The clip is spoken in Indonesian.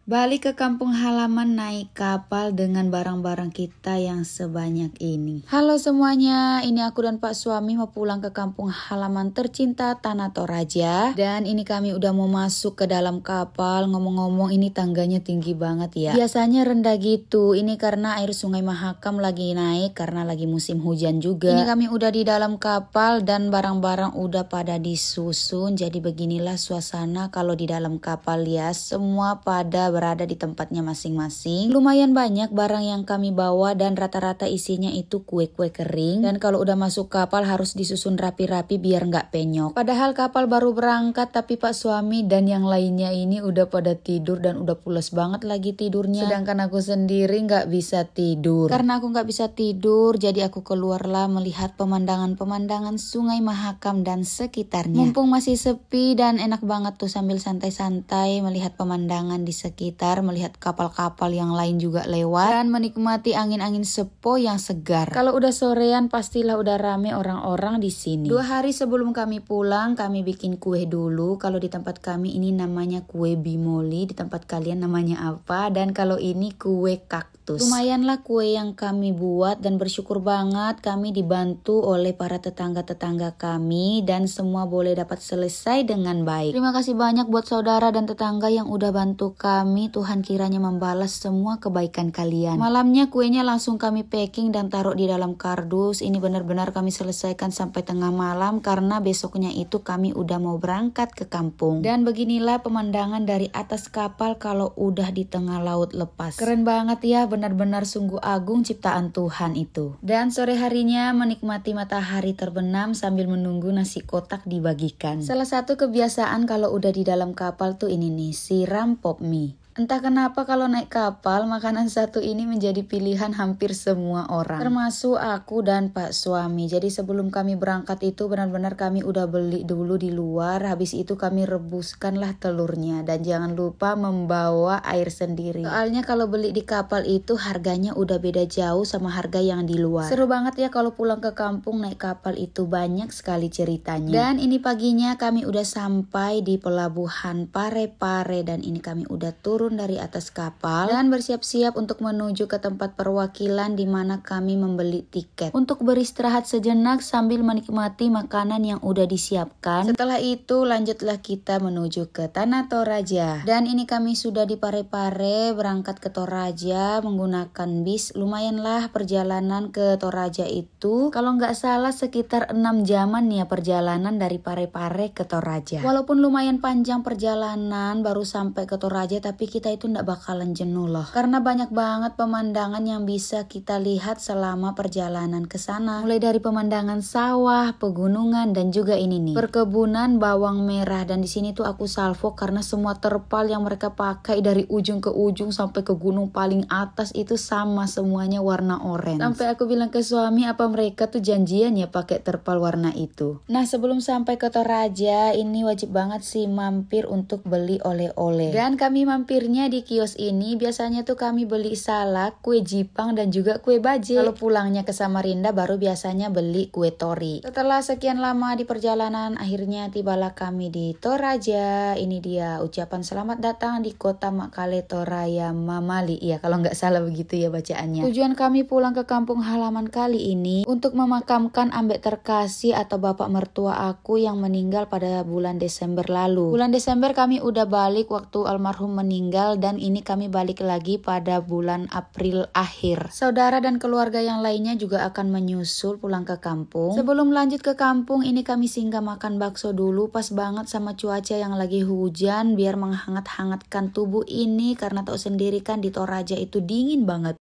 Balik ke kampung halaman naik kapal dengan barang-barang kita yang sebanyak ini. Halo semuanya, ini aku dan Pak Suami mau pulang ke kampung halaman tercinta Tanah Toraja. Dan ini kami udah mau masuk ke dalam kapal. Ngomong-ngomong ini tangganya tinggi banget ya. Biasanya rendah gitu, ini karena air sungai Mahakam lagi naik karena lagi musim hujan juga. Ini kami udah di dalam kapal dan barang-barang udah pada disusun. Jadi beginilah suasana kalau di dalam kapal ya, semua pada berada di tempatnya masing-masing. Lumayan banyak barang yang kami bawa dan rata-rata isinya itu kue-kue kering. Dan kalau udah masuk kapal harus disusun rapi-rapi biar nggak penyok. Padahal kapal baru berangkat tapi Pak Suami dan yang lainnya ini udah pada tidur dan udah pulas banget lagi tidurnya. Sedangkan aku sendiri nggak bisa tidur. Karena aku nggak bisa tidur jadi aku keluarlah melihat pemandangan-pemandangan sungai Mahakam dan sekitarnya. Mumpung masih sepi dan enak banget tuh sambil santai-santai melihat pemandangan di sekitar, melihat kapal-kapal yang lain juga lewat dan menikmati angin-angin sepo yang segar. Kalau udah sorean pastilah udah rame orang-orang di sini. 2 hari sebelum kami pulang kami bikin kue dulu. Kalau di tempat kami ini namanya kue bimoli, di tempat kalian namanya apa? Dan kalau ini kue kaktus. Lumayanlah kue yang kami buat dan bersyukur banget kami dibantu oleh para tetangga-tetangga kami dan semua boleh dapat selesai dengan baik. Terima kasih banyak buat saudara dan tetangga yang udah bantu kami. Tuhan kiranya membalas semua kebaikan kalian. Malamnya kuenya langsung kami packing dan taruh di dalam kardus. Ini benar-benar kami selesaikan sampai tengah malam karena besoknya itu kami udah mau berangkat ke kampung. Dan beginilah pemandangan dari atas kapal kalau udah di tengah laut lepas. Keren banget ya, benar-benar sungguh agung ciptaan Tuhan itu. Dan sore harinya menikmati matahari terbenam sambil menunggu nasi kotak dibagikan. Salah satu kebiasaan kalau udah di dalam kapal tuh ini nih, siram pop mie. Entah kenapa kalau naik kapal, makanan satu ini menjadi pilihan hampir semua orang. Termasuk aku dan Pak Suami. Jadi sebelum kami berangkat itu benar-benar kami udah beli dulu di luar. Habis itu kami rebuskanlah telurnya. Dan jangan lupa membawa air sendiri. Soalnya kalau beli di kapal itu harganya udah beda jauh sama harga yang di luar. Seru banget ya kalau pulang ke kampung naik kapal itu, banyak sekali ceritanya. Dan ini paginya kami udah sampai di pelabuhan Parepare. Dan ini kami udah turun dari atas kapal dan bersiap-siap untuk menuju ke tempat perwakilan di mana kami membeli tiket untuk beristirahat sejenak sambil menikmati makanan yang udah disiapkan. Setelah itu lanjutlah kita menuju ke Tanah Toraja. Dan ini kami sudah di Parepare, berangkat ke Toraja menggunakan bis. Lumayanlah perjalanan ke Toraja itu, kalau nggak salah sekitar 6 jaman ya perjalanan dari Parepare ke Toraja. Walaupun lumayan panjang perjalanan baru sampai ke Toraja, tapi kita itu nggak bakalan jenuh loh. Karena banyak banget pemandangan yang bisa kita lihat selama perjalanan ke sana. Mulai dari pemandangan sawah, pegunungan, dan juga ini nih, perkebunan bawang merah. Dan di sini tuh aku salvo karena semua terpal yang mereka pakai dari ujung ke ujung sampai ke gunung paling atas itu sama semuanya warna oranye. Sampai aku bilang ke suami apa mereka tuh janjian ya pakai terpal warna itu. Nah sebelum sampai ke Toraja ini wajib banget sih mampir untuk beli oleh-oleh. Dan kami mampirnya di kios ini biasanya tuh kami beli salak, kue jipang dan juga kue baje. Kalau pulangnya ke Samarinda baru biasanya beli kue tori. Setelah sekian lama di perjalanan akhirnya tibalah kami di Toraja. Ini dia ucapan selamat datang di kota Makale Toraya Mamali. Ya kalau nggak salah begitu ya bacaannya. Tujuan kami pulang ke kampung halaman kali ini untuk memakamkan ambek terkasih atau bapak mertua aku yang meninggal pada bulan Desember lalu. Bulan Desember kami udah balik waktu almarhum meninggal dan ini kami balik lagi pada bulan April akhir. Saudara dan keluarga yang lainnya juga akan menyusul pulang ke kampung. Sebelum lanjut ke kampung ini kami singgah makan bakso dulu, pas banget sama cuaca yang lagi hujan biar menghangat-hangatkan tubuh ini karena tahu sendiri kan di Toraja itu dingin banget.